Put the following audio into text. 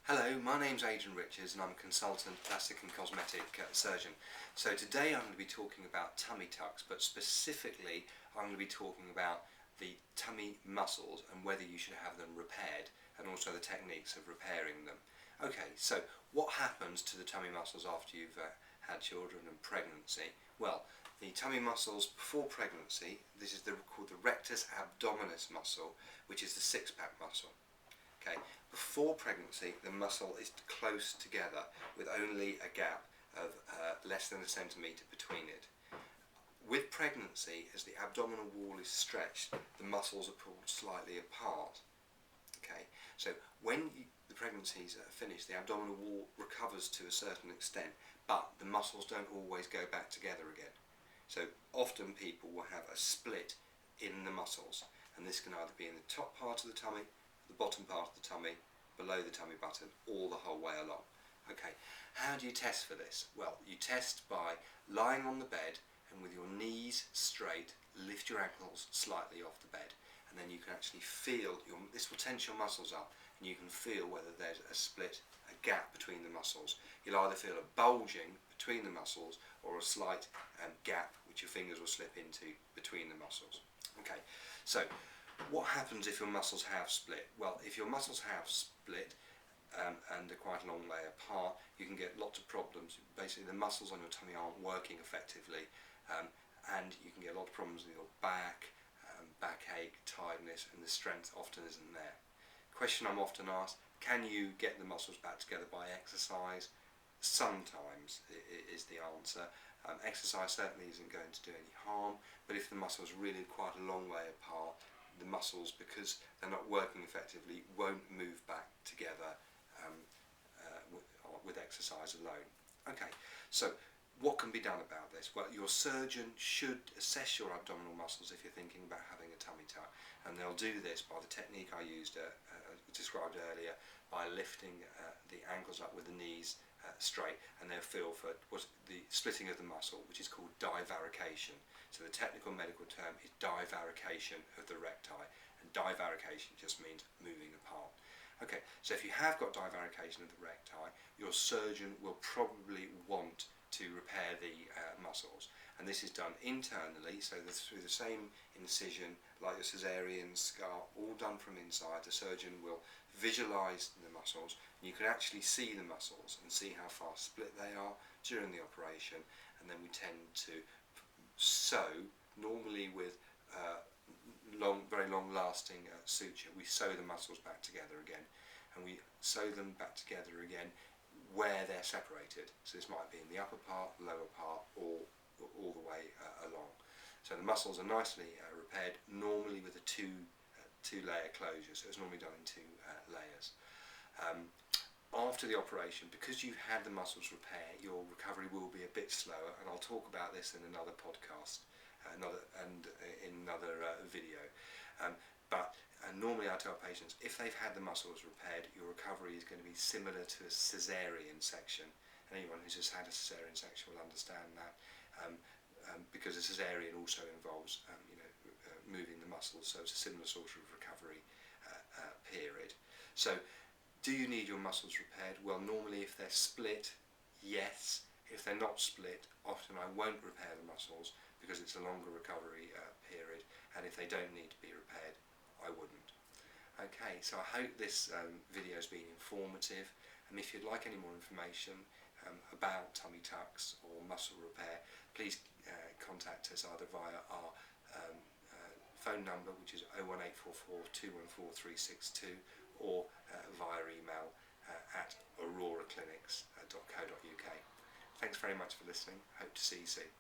Hello, my name's Adrian Richards and I'm a consultant plastic and cosmetic surgeon. So today I'm going to be talking about tummy tucks, but specifically I'm going to be talking about the tummy muscles and whether you should have them repaired, and also the techniques of repairing them. Okay, so what happens to the tummy muscles after you've had children and pregnancy? Well, the tummy muscles before pregnancy, this is called the rectus abdominis muscle, which is the six-pack muscle. Okay, before pregnancy the muscle is close together with only a gap of less than a centimetre between it. With pregnancy, as the abdominal wall is stretched, the muscles are pulled slightly apart. Okay, so when the pregnancies are finished, the abdominal wall recovers to a certain extent, but the muscles don't always go back together again. So often people will have a split in the muscles, and this can either be in the top part of the tummy, the bottom part of the tummy, below the tummy button, or the whole way along. Okay, how do you test for this? Well, you test by lying on the bed and with your knees straight, lift your ankles slightly off the bed, and then you can actually feel, this will tense your muscles up, and you can feel whether there's a split, a gap between the muscles. You'll either feel a bulging between the muscles or a slight gap which your fingers will slip into between the muscles. Okay, so what happens if your muscles have split? Well, if your muscles have split and they're quite a long way apart, you can get lots of problems. Basically, the muscles on your tummy aren't working effectively, and you can get a lot of problems with your back, backache, tiredness, and the strength often isn't there. Question I'm often asked: can you get the muscles back together by exercise? Sometimes is the answer. Exercise certainly isn't going to do any harm, but if the muscles are really quite a long way apart, the muscles, because they're not working effectively, won't move back together with exercise alone. Okay, so what can be done about this? Well, your surgeon should assess your abdominal muscles if you're thinking about having a tummy tuck, and they'll do this by the technique I used described earlier, by lifting the ankles up with the knees straight, and they'll feel for the splitting of the muscle, which is called divarication. So the technical medical term is divarication of the recti, and divarication just means moving apart. Okay, so if you have got divarication of the recti, your surgeon will probably want to repair the muscles, and this is done internally, so through the same incision like a caesarean scar, all done from inside. The surgeon will visualise the muscles, and you can actually see the muscles and see how far split they are during the operation, and then we tend to sew, normally with very long lasting suture. We sew the muscles back together again, and we sew them back together again where they're separated. So this might be in the upper part, lower part, or all the way along. So the muscles are nicely repaired, normally with a two-layer closure, so it's normally done in two layers. After the operation, because you've had the muscles repaired, your recovery will be a bit slower, and I'll talk about this in another podcast, in another video. But normally I tell patients, if they've had the muscles repaired, your recovery is going to be similar to a caesarean section. Anyone who's just had a caesarean section will understand that, because a caesarean also involves moving the muscles, so it's a similar sort of recovery period. So, do you need your muscles repaired? Well, normally if they're split, yes. If they're not split, often I won't repair the muscles because it's a longer recovery period, and if they don't need to be repaired, I wouldn't. Okay, so I hope this video has been informative, and if you'd like any more information about tummy tucks or muscle repair, please contact us either via our phone number, which is 01844 214 362, or via email at auroraclinics.co.uk. Thanks very much for listening. Hope to see you soon.